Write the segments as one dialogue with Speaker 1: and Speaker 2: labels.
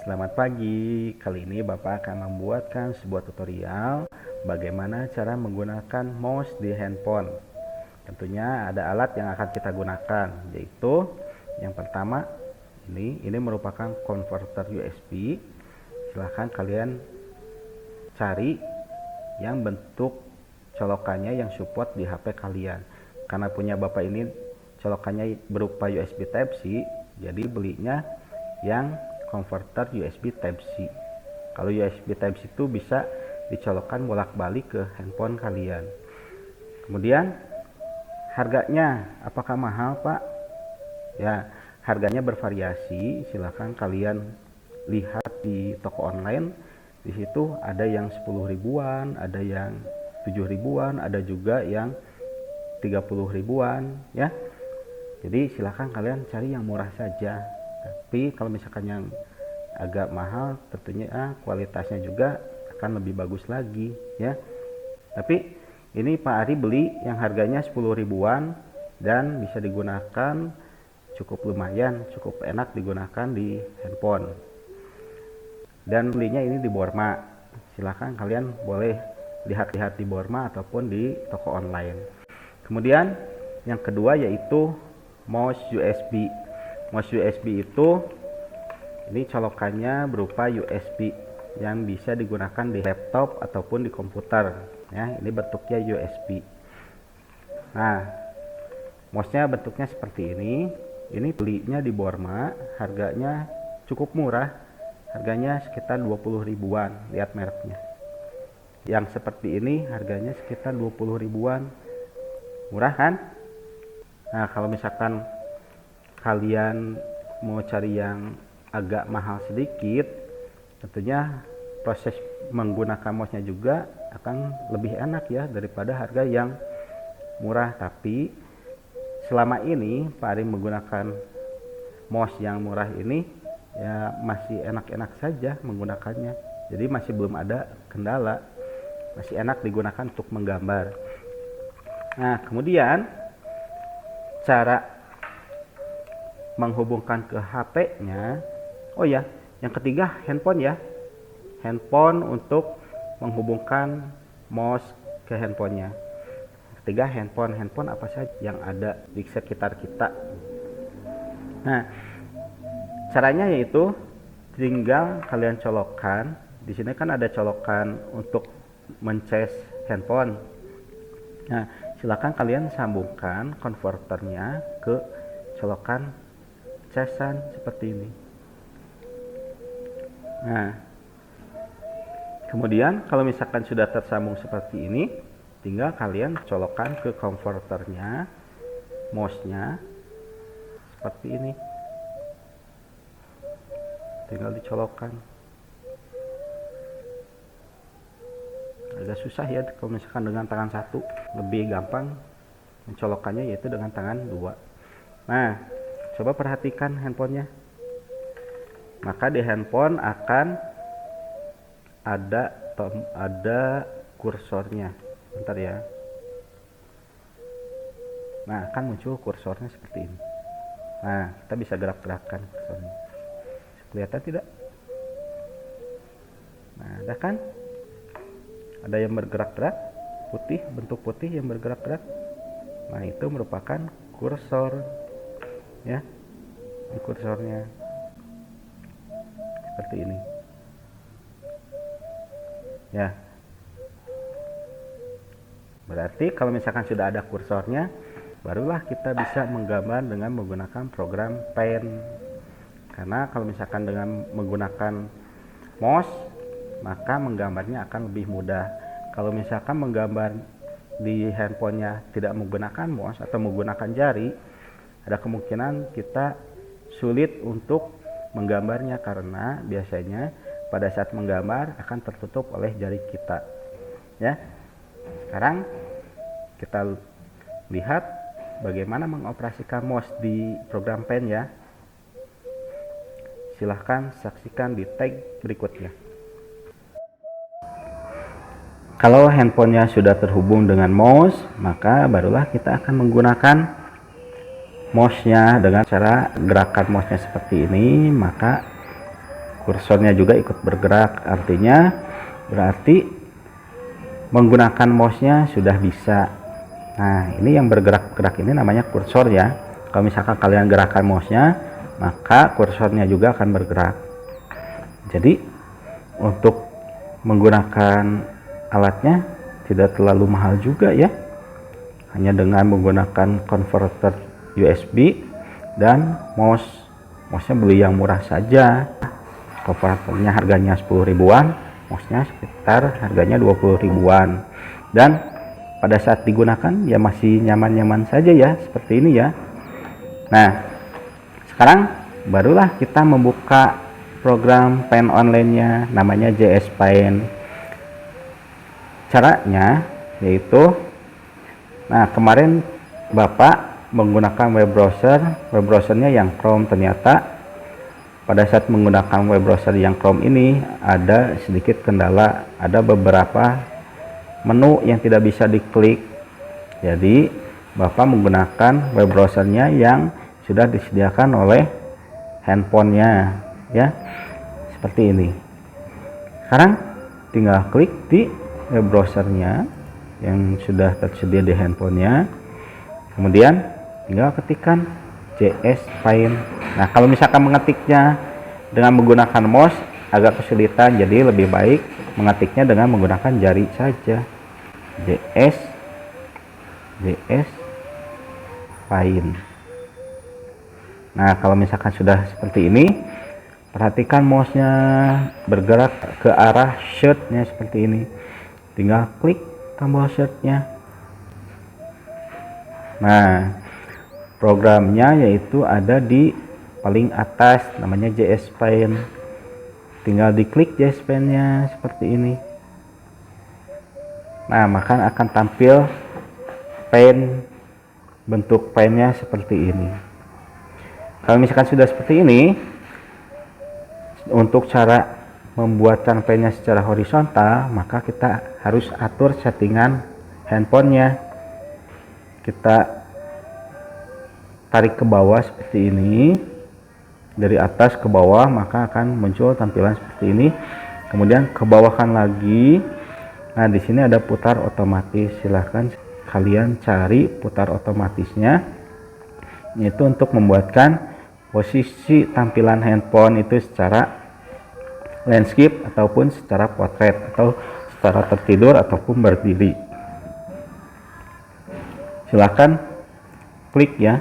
Speaker 1: Selamat pagi. Kali ini Bapak akan membuatkan sebuah tutorial bagaimana cara menggunakan mouse di handphone. Tentunya ada alat yang akan kita gunakan, yaitu yang pertama ini merupakan converter USB. Silahkan kalian cari yang bentuk colokannya yang support di HP kalian. Karena punya Bapak ini colokannya berupa USB Type-C, jadi belinya yang converter USB Type-C. Kalau USB Type-C itu bisa dicolokkan bolak-balik ke handphone kalian. Kemudian harganya apakah mahal, Pak? Ya, harganya bervariasi. Silahkan kalian lihat di toko online. Di situ ada yang 10 ribuan, ada yang 7 ribuan, ada juga yang 30 ribuan, ya. Jadi silahkan kalian cari yang murah saja. Tapi kalau misalkan yang agak mahal, tentunya kualitasnya juga akan lebih bagus lagi, ya. Tapi ini Pak Ari beli yang harganya 10 ribuan dan bisa digunakan cukup lumayan, cukup enak digunakan di handphone. Dan belinya ini di Borma. Silahkan kalian boleh lihat-lihat di Borma ataupun di toko online. Kemudian yang kedua yaitu mouse USB. Mouse USB itu ini colokannya berupa USB yang bisa digunakan di laptop ataupun di komputer, ya. Ini bentuknya USB. Nah, mouse-nya bentuknya seperti ini. Ini belinya di Borma, harganya cukup murah. Harganya sekitar 20 ribuan, lihat mereknya. Yang seperti ini harganya sekitar 20 ribuan. Murah kan? Nah, kalau misalkan kalian mau cari yang agak mahal sedikit, tentunya proses menggunakan mouse-nya juga akan lebih enak ya daripada harga yang murah. Tapi selama ini Pak Ari menggunakan mouse yang murah ini ya masih enak-enak saja menggunakannya. Jadi masih belum ada kendala, masih enak digunakan untuk menggambar. Nah, kemudian cara menghubungkan ke HP-nya. Oh ya, yang ketiga handphone ya. Handphone untuk menghubungkan mouse ke handphonenya. Ketiga handphone apa saja yang ada di sekitar kita. Nah, caranya yaitu tinggal kalian colokkan. Di sini kan ada colokan untuk mencas handphone. Nah, silakan kalian sambungkan konverternya ke colokan casan seperti ini. Nah, kemudian kalau misalkan sudah tersambung seperti ini, tinggal kalian colokkan ke konverternya, mouse-nya seperti ini. Tinggal dicolokkan. Agak susah ya kalau misalkan dengan tangan satu, lebih gampang mencolokkannya yaitu dengan tangan dua. Nah, coba perhatikan handphonenya. Maka di handphone akan ada kursornya. Bentar ya. Nah, akan muncul kursornya seperti ini. Nah, kita bisa gerak-gerakkan kursornya. Kelihatan tidak? Nah, ada kan? Ada yang bergerak-gerak, putih, bentuk putih yang bergerak-gerak. Nah, itu merupakan kursor, ya. Ini kursornya seperti ini, ya. Berarti kalau misalkan sudah ada kursornya, barulah kita bisa menggambar dengan menggunakan program pen. Karena kalau misalkan dengan menggunakan mouse, maka menggambarnya akan lebih mudah. Kalau misalkan menggambar di handphonenya tidak menggunakan mouse atau menggunakan jari, ada kemungkinan kita sulit untuk menggambarnya karena biasanya pada saat menggambar akan tertutup oleh jari kita, ya. Sekarang kita lihat bagaimana mengoperasikan mouse di program pen ya. Silahkan saksikan di tag berikutnya. Kalau handphonenya sudah terhubung dengan mouse, maka barulah kita akan menggunakan mouse-nya dengan cara gerakan mouse-nya seperti ini. Maka kursornya juga ikut bergerak, artinya berarti menggunakan mouse-nya sudah bisa. Nah, ini yang bergerak-gerak ini namanya kursor ya. Kalau misalkan kalian gerakan mouse-nya, maka kursornya juga akan bergerak. Jadi untuk menggunakan alatnya tidak terlalu mahal juga ya, hanya dengan menggunakan konverter USB dan mouse-nya beli yang murah saja. Konverternya harganya 10 ribuan, mouse-nya sekitar harganya 20 ribuan, dan pada saat digunakan ya masih nyaman-nyaman saja ya, seperti ini ya. Nah, sekarang barulah kita membuka program Paint online-nya, namanya JS Paint. Caranya yaitu, nah kemarin Bapak menggunakan web browsernya yang Chrome. Ternyata pada saat menggunakan web browser yang Chrome ini ada sedikit kendala, ada beberapa menu yang tidak bisa diklik. Jadi Bapak menggunakan web browsernya yang sudah disediakan oleh handphonenya ya, seperti ini. Sekarang tinggal klik di web browsernya yang sudah tersedia di handphonenya, kemudian tinggal ketikkan JS Paint. Nah, kalau misalkan mengetiknya dengan menggunakan mouse agak kesulitan, jadi lebih baik mengetiknya dengan menggunakan jari saja. JS Paint. Nah, kalau misalkan sudah seperti ini, perhatikan mouse-nya bergerak ke arah shirt-nya seperti ini. Tinggal klik tombol shirt-nya. Nah, programnya yaitu ada di paling atas, namanya JS Paint. Tinggal diklik JS Paint-nya seperti ini. Nah, maka akan tampil paint, bentuk paintnya seperti ini. Kalau misalkan sudah seperti ini, untuk cara membuatkan paintnya secara horizontal, maka kita harus atur settingan handphonenya. Kita tarik ke bawah seperti ini, dari atas ke bawah, maka akan muncul tampilan seperti ini. Kemudian ke bawahkan lagi. Nah, di sini ada putar otomatis. Silahkan kalian cari putar otomatisnya, yaitu untuk membuatkan posisi tampilan handphone itu secara landscape ataupun secara potret, atau secara tertidur ataupun berdiri. Silahkan klik ya,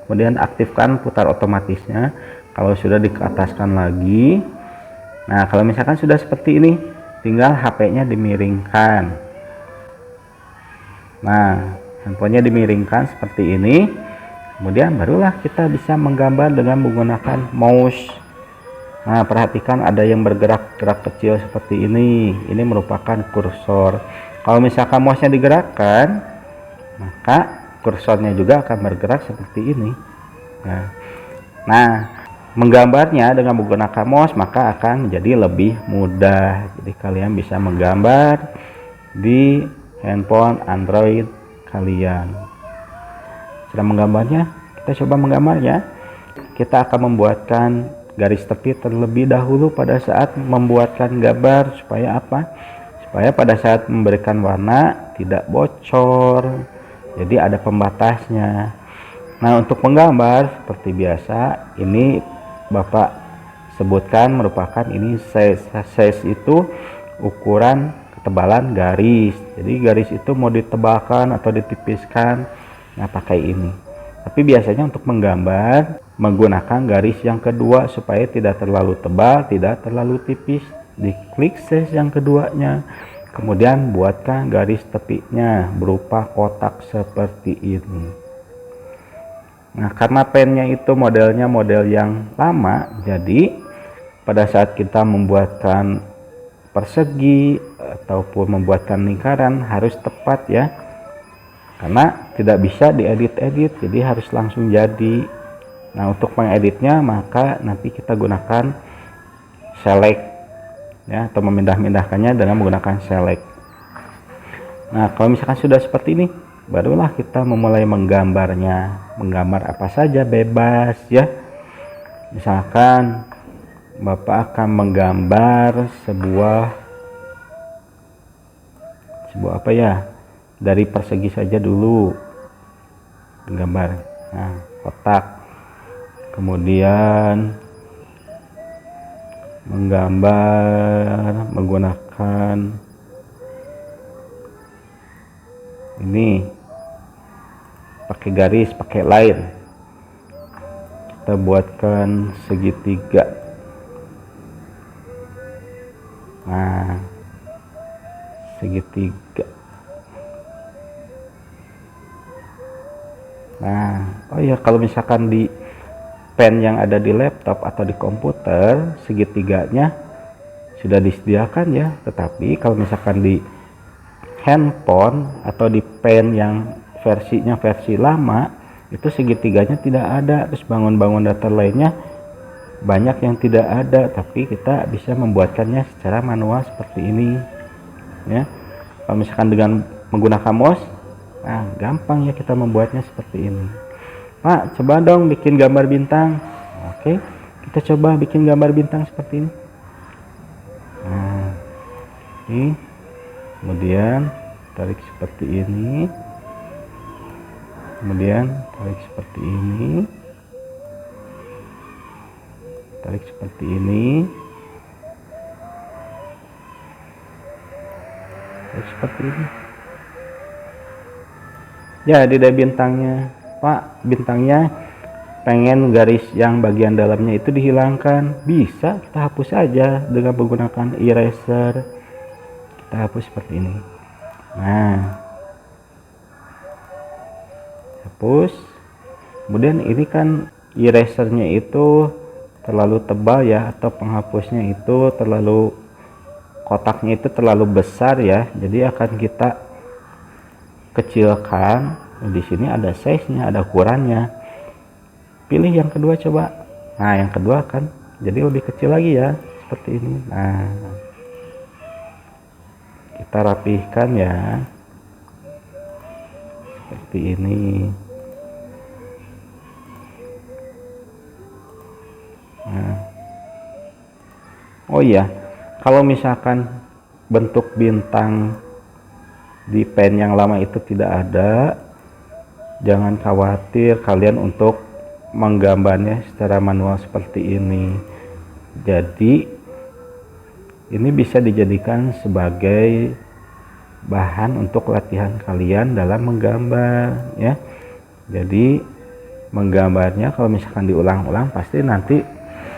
Speaker 1: kemudian aktifkan putar otomatisnya. Kalau sudah dikeataskan lagi, nah kalau misalkan sudah seperti ini, tinggal HP-nya dimiringkan. Nah, handphonenya dimiringkan seperti ini, kemudian barulah kita bisa menggambar dengan menggunakan mouse. Nah, perhatikan ada yang bergerak-gerak kecil seperti ini. Ini merupakan kursor. Kalau misalkan mouse-nya digerakkan, maka kursornya juga akan bergerak seperti ini. Nah, menggambarnya dengan menggunakan mouse maka akan menjadi lebih mudah. Jadi kalian bisa menggambar di handphone Android kalian. Cara menggambarnya, kita coba menggambarnya. Kita akan membuatkan garis tepi terlebih dahulu pada saat membuatkan gambar. Supaya apa? Supaya pada saat memberikan warna tidak bocor. Jadi ada pembatasnya. Nah, untuk menggambar seperti biasa, ini Bapak sebutkan merupakan ini size itu ukuran ketebalan garis. Jadi garis itu mau ditebalkan atau ditipiskan, nah pakai ini. Tapi biasanya untuk menggambar menggunakan garis yang kedua supaya tidak terlalu tebal, tidak terlalu tipis. Diklik size yang keduanya, kemudian buatkan garis tepinya berupa kotak seperti ini. Nah, karena pennya itu modelnya model yang lama, jadi pada saat kita membuatkan persegi ataupun membuatkan lingkaran harus tepat ya, karena tidak bisa diedit-edit, jadi harus langsung jadi. Nah, untuk mengeditnya maka nanti kita gunakan select ya, atau memindah-mindahkannya dengan menggunakan select. Nah, kalau misalkan sudah seperti ini, barulah kita memulai menggambarnya. Menggambar apa saja bebas ya, misalkan Bapak akan menggambar sebuah apa ya, dari persegi saja dulu gambar. Nah, kotak, kemudian menggambar menggunakan ini, pakai garis, pakai line. Kita buatkan segitiga. Nah, segitiga. Nah, oh ya, kalau misalkan di pen yang ada di laptop atau di komputer, segitiganya sudah disediakan ya. Tetapi kalau misalkan di handphone atau di pen yang versinya versi lama, itu segitiganya tidak ada. Terus bangun-bangun datar lainnya banyak yang tidak ada, tapi kita bisa membuatkannya secara manual seperti ini ya. Kalau misalkan dengan menggunakan mouse, nah gampang ya kita membuatnya seperti ini. Pak, coba dong bikin gambar bintang. Oke, kita coba bikin gambar bintang seperti ini. Nah, ini kemudian tarik seperti ini, kemudian tarik seperti ini, tarik seperti ini, tarik seperti ini. Ya, ada bintangnya. Pak, bintangnya pengen garis yang bagian dalamnya itu dihilangkan, bisa kita hapus aja dengan menggunakan eraser. Kita hapus seperti ini. Nah, hapus. Kemudian ini kan erasernya itu terlalu tebal ya, atau penghapusnya itu terlalu, kotaknya itu terlalu besar ya, jadi akan kita kecilkan. Di sini ada size-nya, ada ukurannya. Pilih yang kedua coba. Nah, yang kedua kan jadi lebih kecil lagi ya, seperti ini. Nah, kita rapihkan ya, seperti ini. Nah, oh iya, kalau misalkan bentuk bintang di pen yang lama itu tidak ada, jangan khawatir kalian untuk menggambarnya secara manual seperti ini. Jadi ini bisa dijadikan sebagai bahan untuk latihan kalian dalam menggambar ya. Jadi menggambarnya kalau misalkan diulang-ulang pasti nanti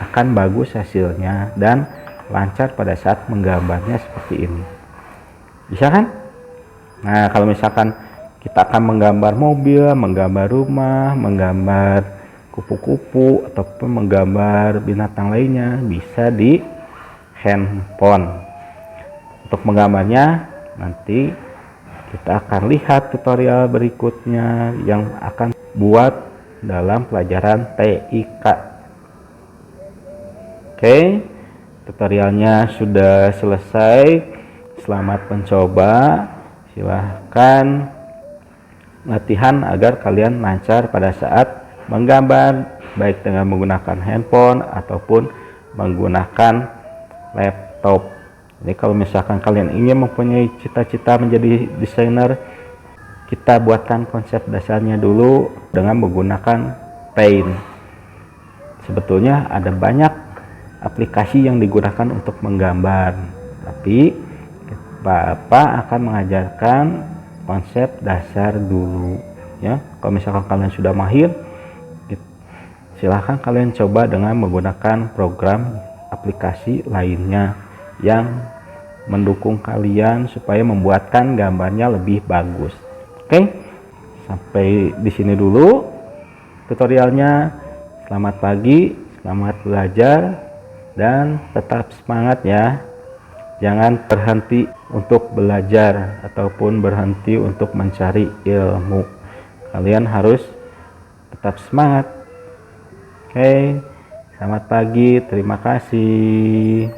Speaker 1: akan bagus hasilnya dan lancar pada saat menggambarnya seperti ini. Bisa kan? Nah, kalau misalkan kita akan menggambar mobil, menggambar rumah, menggambar kupu-kupu, ataupun menggambar binatang lainnya, bisa di handphone. Untuk menggambarnya nanti kita akan lihat tutorial berikutnya yang akan buat dalam pelajaran TIK. Oke, tutorialnya sudah selesai. Selamat mencoba. Silahkan latihan agar kalian lancar pada saat menggambar, baik dengan menggunakan handphone ataupun menggunakan laptop. Jadi kalau misalkan kalian ingin mempunyai cita-cita menjadi desainer, kita buatkan konsep dasarnya dulu dengan menggunakan Paint. Sebetulnya ada banyak aplikasi yang digunakan untuk menggambar, tapi Bapak akan mengajarkan konsep dasar dulu ya. Kalau misalkan kalian sudah mahir, silahkan kalian coba dengan menggunakan program aplikasi lainnya yang mendukung kalian supaya membuatkan gambarnya lebih bagus. Oke, sampai di sini dulu tutorialnya. Selamat pagi, selamat belajar, dan tetap semangat ya. Jangan berhenti untuk belajar ataupun berhenti untuk mencari ilmu. Kalian harus tetap semangat. Oke, selamat pagi, terima kasih.